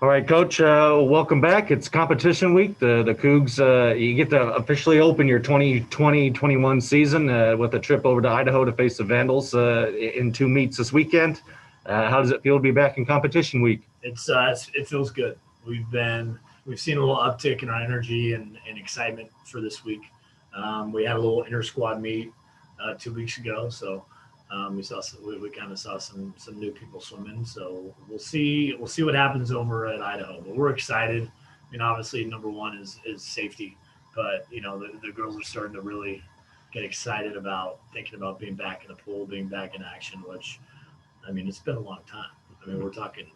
All right, Coach. Welcome back. It's competition week. The Cougs, you get to officially open your 2020-21 season with a trip over to Idaho to face the Vandals in two meets this weekend. How does it feel to be back in competition week? It feels good. We've seen a little uptick in our energy and excitement for this week. We had a little inter squad meet 2 weeks ago, so we kind of saw some new people swimming. So we'll see what happens over at Idaho. But we're excited. I mean, obviously, number one is safety, but the girls are starting to really get excited about thinking about being back in the pool, being back in action. Which, I mean, it's been a long time. I mean, we're talking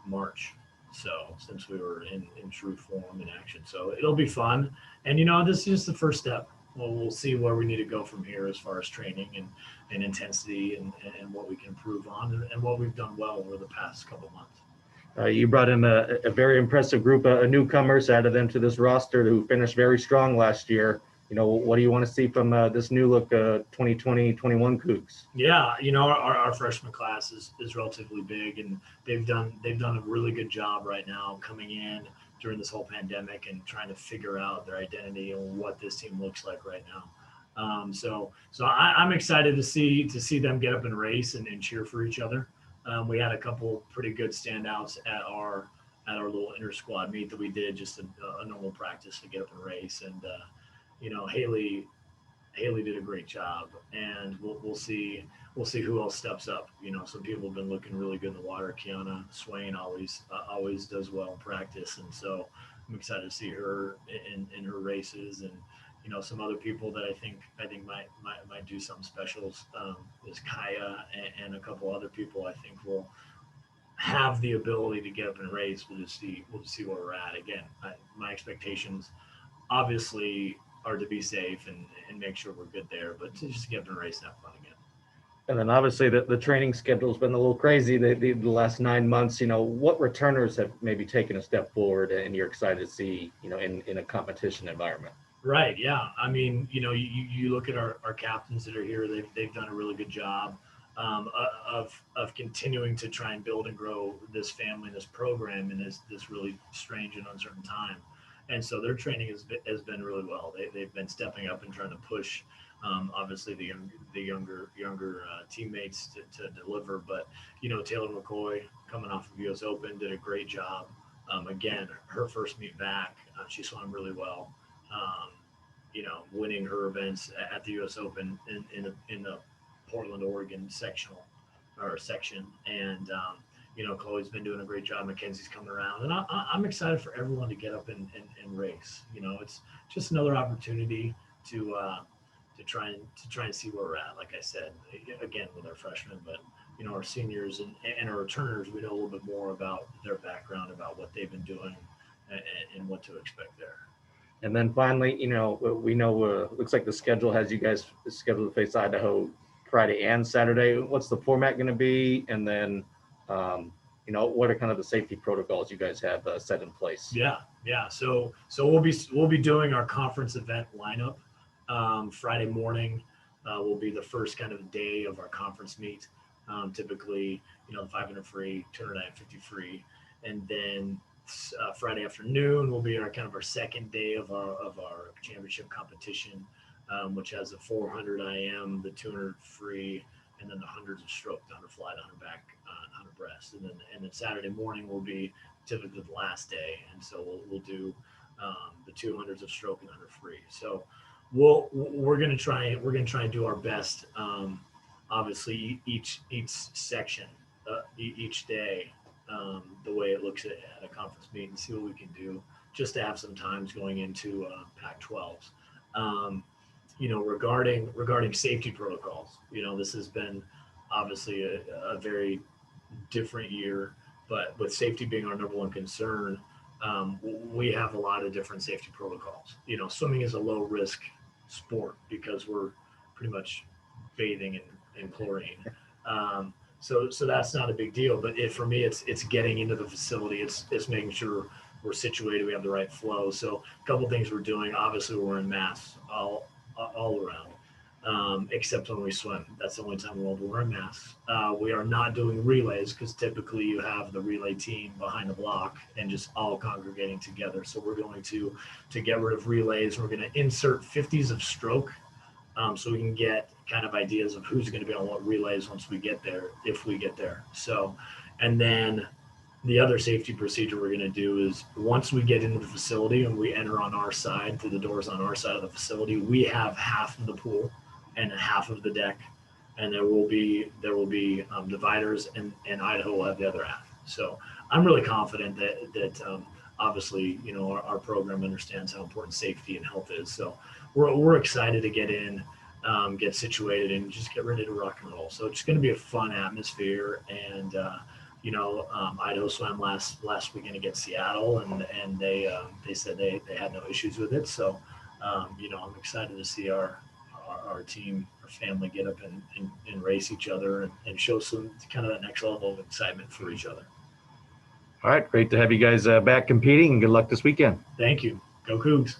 March, so since we were in true form in action. So it'll be fun. And this is just the first step. Well, we'll see where we need to go from here as far as training and intensity and what we can improve on and what we've done well over the past couple of months. You brought in a very impressive group of newcomers, added them to this roster who finished very strong last year. What do you want to see from this new look 2020-21 Cougs? Yeah, our freshman class is relatively big, and they've done a really good job right now coming in during this whole pandemic and trying to figure out their identity and what this team looks like right now. I'm excited to see them get up and race and cheer for each other. We had a couple pretty good standouts at our little inter squad meet that we did, just a normal practice to get up and race. And Haley did a great job, and we'll see who else steps up. Some people have been looking really good in the water. Kiana Swain always does well in practice, and so I'm excited to see her in her races. And some other people that I think might do something special is Kaya and a couple other people I think will have the ability to get up and race. We'll just see where we're at. Again, my expectations obviously are to be safe and make sure we're good there, but to just get up and race and have fun again. And then obviously the training schedule has been a little crazy the last 9 months. What returners have maybe taken a step forward and you're excited to see, in a competition environment? Right. Yeah. I mean, you look at our captains that are here, they've done a really good job of continuing to try and build and grow this family, this program in this really strange and uncertain time. And so their training has been really well. They've been stepping up and trying to push, obviously the younger teammates to deliver. But Taylor McCoy coming off of U.S. Open did a great job. Again, her first meet back, she swam really well. Winning her events at the U.S. Open in the Portland, Oregon section, and Chloe's been doing a great job. Mackenzie's coming around, and I'm excited for everyone to get up and race. It's just another opportunity to try and see where we're at. Like I said, again with our freshmen, but our seniors and our returners, we know a little bit more about their background, about what they've been doing, and what to expect there. And then finally, we know looks like the schedule has you guys scheduled to face Idaho Friday and Saturday. What's the format going to be? And then, what are kind of the safety protocols you guys have set in place? Yeah. So we'll be doing our conference event lineup. Friday morning will be the first kind of day of our conference meet. Typically, the 500 free, 250 free, and then Friday afternoon will be our second day of our championship competition, which has the 400 IM, the 200 free, and then the hundreds of stroke, the 100 fly, the 100 back, 100 breast, and then Saturday morning will be typically the last day, and so we'll do the 200s of stroke and 100 free. So we're gonna try and do our best. Obviously, each section, each day, the way it looks at a conference meet, and see what we can do just to have some times going into Pac-12s. Regarding safety protocols, this has been obviously a very different year, but with safety being our number one concern, we have a lot of different safety protocols. Swimming is a low risk sport because we're pretty much bathing in chlorine. So that's not a big deal, but for me, it's getting into the facility. It's making sure we're situated, we have the right flow. So a couple things we're doing. Obviously, we're wearing masks all around. except when we swim. That's the only time we'll wear masks. We are not doing relays because typically you have the relay team behind the block and just all congregating together. So we're going to get rid of relays. We're going to insert 50s of stroke, so we can get kind of ideas of who's going to be on what relays once we get there, if we get there. So, and then the other safety procedure we're going to do is once we get into the facility and we enter on our side through the doors on our side of the facility, we have half of the pool and half of the deck, and there will be dividers, and Idaho will have the other half. So I'm really confident that obviously, you know, our program understands how important safety and health is. So we're excited to get in, get situated, and just get ready to rock and roll. So it's going to be a fun atmosphere. And you know, Idaho swam last weekend against Seattle, and they said they had no issues with it. So you know, I'm excited to see our team, our family get up and race each other and show some kind of that next level of excitement for each other. All right, great to have you guys back competing, and good luck this weekend. Thank you. Go Cougs.